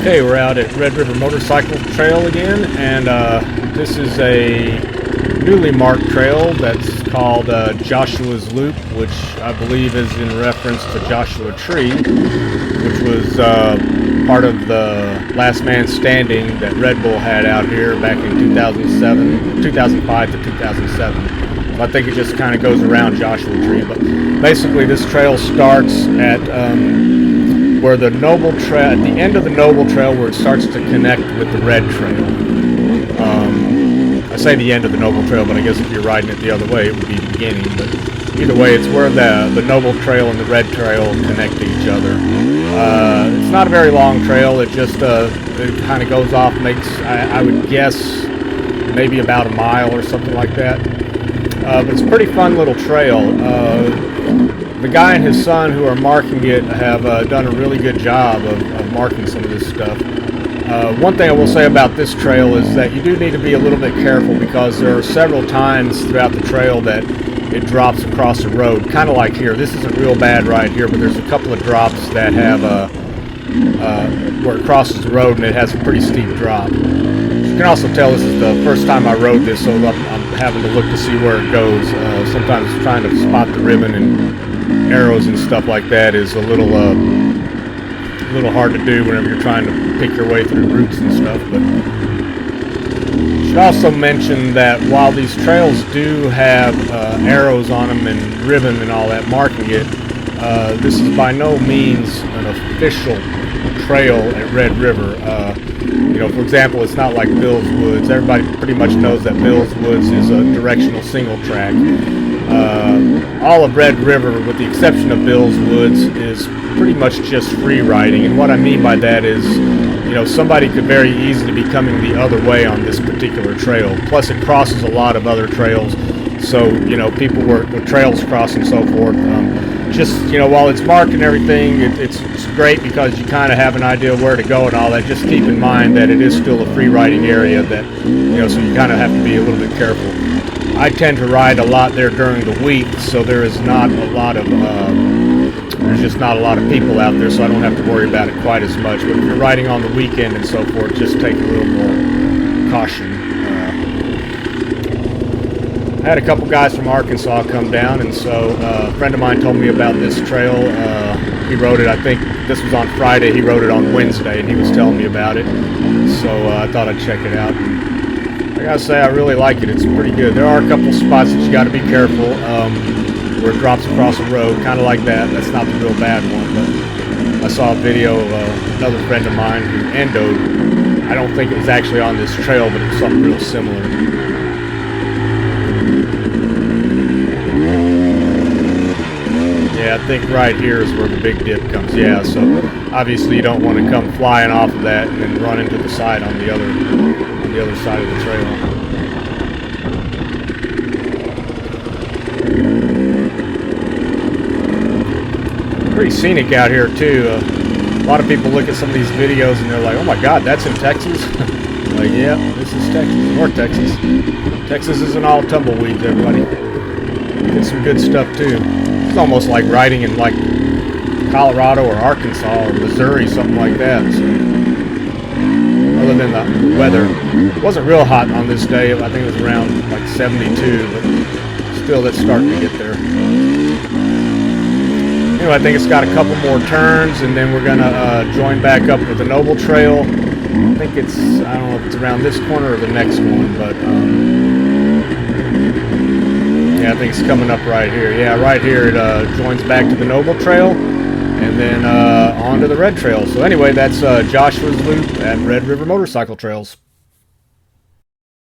Okay, we're out at Red River Motorcycle Trail again, and this is a newly marked trail that's called Joshua's Loop, which I believe is in reference to Joshua Tree, which was part of the Last Man Standing that Red Bull had out here back in 2005 to 2007. So I think it just kind of goes around Joshua Tree, but basically this trail starts at where the Noble Trail, at the end of the Noble Trail, where it starts to connect with the Red Trail. I say the end of the Noble Trail, but I guess if you're riding it the other way, it would be the beginning. But either way, it's where the Noble Trail and the Red Trail connect to each other. It's not a very long trail. It just it kind of goes off, makes I would guess maybe about a mile or something like that. But it's a pretty fun little trail. The guy and his son who are marking it have done a really good job of marking some of this stuff. One thing I will say about this trail is that you do need to be a little bit careful, because there are several times throughout the trail that it drops across the road, kind of like here. This isn't real bad right here, but there's a couple of drops that have where it crosses the road and it has a pretty steep drop. You can also tell this is the first time I rode this, so I'm having to look to see where it goes. Sometimes trying to spot the ribbon and arrows and stuff like that is a little hard to do whenever you're trying to pick your way through roots and stuff. But I should also mention that while these trails do have arrows on them and ribbon and all that marking it, this is by no means an official trail at Red River. You know, for example, it's not like Bill's Woods. Everybody pretty much knows that Bill's Woods is a directional single track. All of Red River, with the exception of Bill's Woods, is pretty much just free riding. And what I mean by that is, you know, somebody could very easily be coming the other way on this particular trail. Plus, it crosses a lot of other trails, so you know, people were trails cross and so forth. Just, you know, while it's marked and everything, it's great because you kind of have an idea where to go and all that. Just keep in mind that it is still a free riding area, that, you know, so you kind of have to be a little bit careful. I tend to ride a lot there during the week, so there is not a lot of there's just not a lot of people out there, so I don't have to worry about it quite as much. But if you're riding on the weekend and so forth, just take a little more caution. I had a couple guys from Arkansas come down, and so a friend of mine told me about this trail. He rode it, I think this was on Friday, he rode it on Wednesday, and he was telling me about it. So I thought I'd check it out. I gotta say, I really like it. It's pretty good. There are a couple spots that you gotta be careful, where it drops across the road, kind of like that. That's not the real bad one, but I saw a video of another friend of mine who endoed. I don't think it was actually on this trail, but it was something real similar. Yeah, I think right here is where the big dip comes. Yeah, so obviously you don't want to come flying off of that and then run into the side on the other side of the trail. Pretty scenic out here too. A lot of people look at some of these videos and they're like, "Oh my God, that's in Texas." Like, yeah, this is Texas, North Texas. Texas isn't all tumbleweeds, everybody. Get some good stuff too. It's almost like riding in like Colorado or Arkansas or Missouri, something like that. So, other than the weather, it wasn't real hot on this day. I think it was around like 72, but still, it's starting to get there. Anyway, I think it's got a couple more turns, and then we're gonna join back up with the Noble Trail. I think it's, I don't know if it's around this corner or the next one, but yeah, I think it's coming up right here. Yeah, right here it joins back to the Noble Trail, and then on to the Red Trail. So anyway, that's Joshua's Loop at Red River Motorcycle Trails.